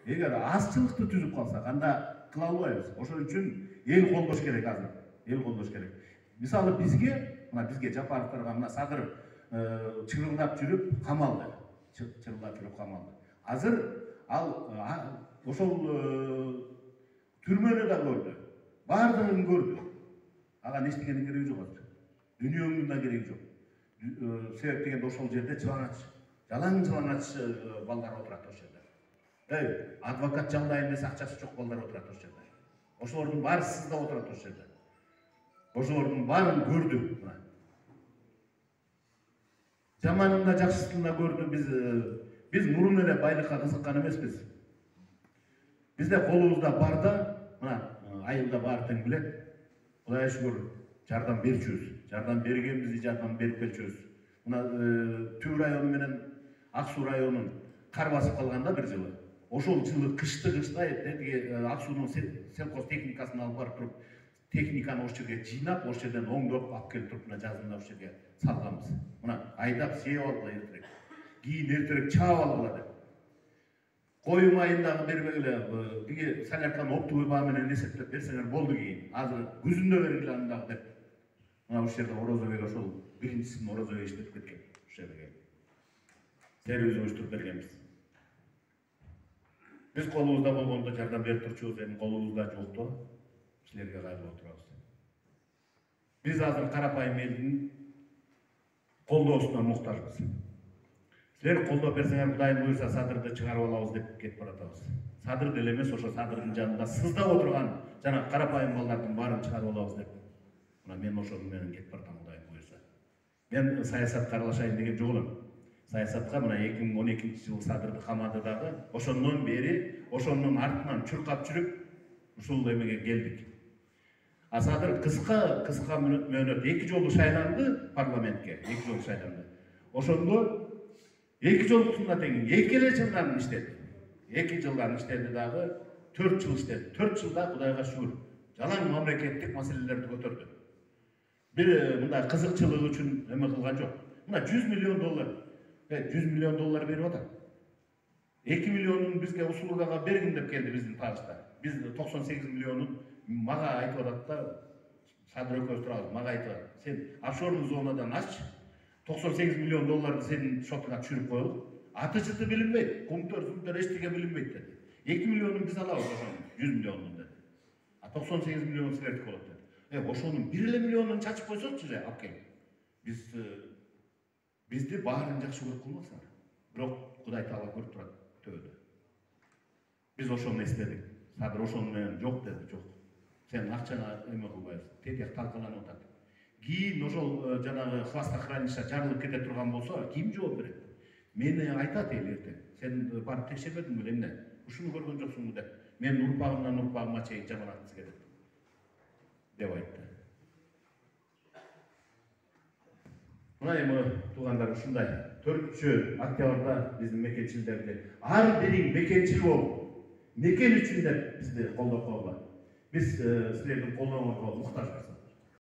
Эгер азчылыкты түзүп калсак, анда кыла албайбыз. Ошон үчүн эл колдош керек азыр. Эл колдош керек. Мисалы бизге Жапаровдорго мына Садыр чырылдап жүрүп камалды. Чырылдап жүрүп камалды. Азыр ал ошол түрмөнү да көрдү. Бардыгын көрдү. Ага эчтегенин кереги жок азыр. Дүйнөнүн да кереги жок. Себеп дегенде ошол жерде жалаң балдар отурат ошол жерде. Адвокат жалдайын десе акчасы жок балдар отурат ошол жерде. Ошолордун баары сызда отурат ошол жерде. Ошолордун баарын көрдү. Жаманында жакшысында көрдү. Биз мурун эле байлыкка кызыккан эмеспиз. Бизде колубузда бар да, мына айылда баары тең билет. Кудайга шүгүр, жардам берчүбүз. Жардам бергенбизди, жардам берип келчүбүз. Мына Түп району менен Ак Суу районун кар басып калганда бир жылы. Ошол жылы кыштай Ак Суунун селхоз техникасын алып барып туруп, техниканы ошол жерге жыйнап, ошол жерден оңдоп алып келип туруп, мына жазында ошол жерге салганбыз. Мына айдап сээп алгыла эртерээк. Кийин эртерээк чаап алгыла деп. Коюм айындагы бербегиле, биги солярканы оптовый баа менен эсептеп берсеңер болду кийин. Азыр күзүндө бергиле андагы деп. Мына ошол жерде Орозобек ошол биринчисин Орозобек иштетип кеткен. Ошол жерге. Сервис өчтүрүп бергенбиз. Биз колубузда болгондо жардам берип турчубуз, эми колубузда жокто силерге кайрылып отурабыз. Биз азыр карапайым элдин колдоосуна муктажбыз. Силер колдоп берсеңер, Кудайым буйрса, Садырды чыгарып алабыз деп кетип баратабыз. Садыр деле эмес, ошо Садырдын жанында сыздап отурган жана карапайым балдардын баарын чыгарып алабыз деп. Мына мен ошол менен кетип баратам, Кудайым буйрса. Мен саясатка аралашайын деген жок элем. Саясатка мына 2012-жылы Садырды камады дагы, ошондон бери, ошонун артынан чуркап жүрүп, ушул эмеге келдик. А Садыр кыска мөөнөт 2 жолу шайланды парламентке, 2 жолу шайланды. Ошондо 2 жолдусунда тең 2 эле жылдан иштеди. 2 жылдан иштеди дагы, 4 жыл иштеди. 4 жылда Кудайга шүгүр, жалаң мамлекеттик маселелерди көтөрдү. Бир мындай кызыкчылык үчүн эме кылган жок. Мына 100 миллион доллар, 100 миллион доллар берип атат. 2 миллионун бизге услугага бергин деп келди биздин табышта. Биз 98 миллионун мага айтып атат да, Садыр экөөбүз турабыз, мага айтып атат. Сен офшорный зонадан аччы, 98 миллион долларды сенин шотуңа түшүрүп коелу. Аты-жыты билинбейт, кумтөр эчтеге билинбейт деди. 2 миллионун биз алабыз ошону, 100 миллионун деди. А 98 миллион силердики болот деди. Ошонун 1 миллионун чачып койсочу же алып келип. Бизди баарын жакшы көрүп кылмасыңар. Бирок Кудай Таала көрүп турат төбөдө. Биз ошону эстедик. Садыр ошону менен жок деди, жок. Сен акчаны эме кылбайсың, тетек талкаланып атат. Кийин ошол жанагы хвостохранилище жарылып кете турган болсо, ким жооп берет? Мени айтат эл эртең. Сен барып текшербедиң беле эмне? Ушуну көргөн жоксуңбу деп. Мен урпагымдан урпагыма чейин жаманат сизге деп айтты. Мына эми туугандар ушундай 4-октябрда биздин мекенчилдерди ар бириң мекенчил болуп, мекен үчүн деп бизди колдоп койгула. Биз силердин колдооңорго муктажбыз.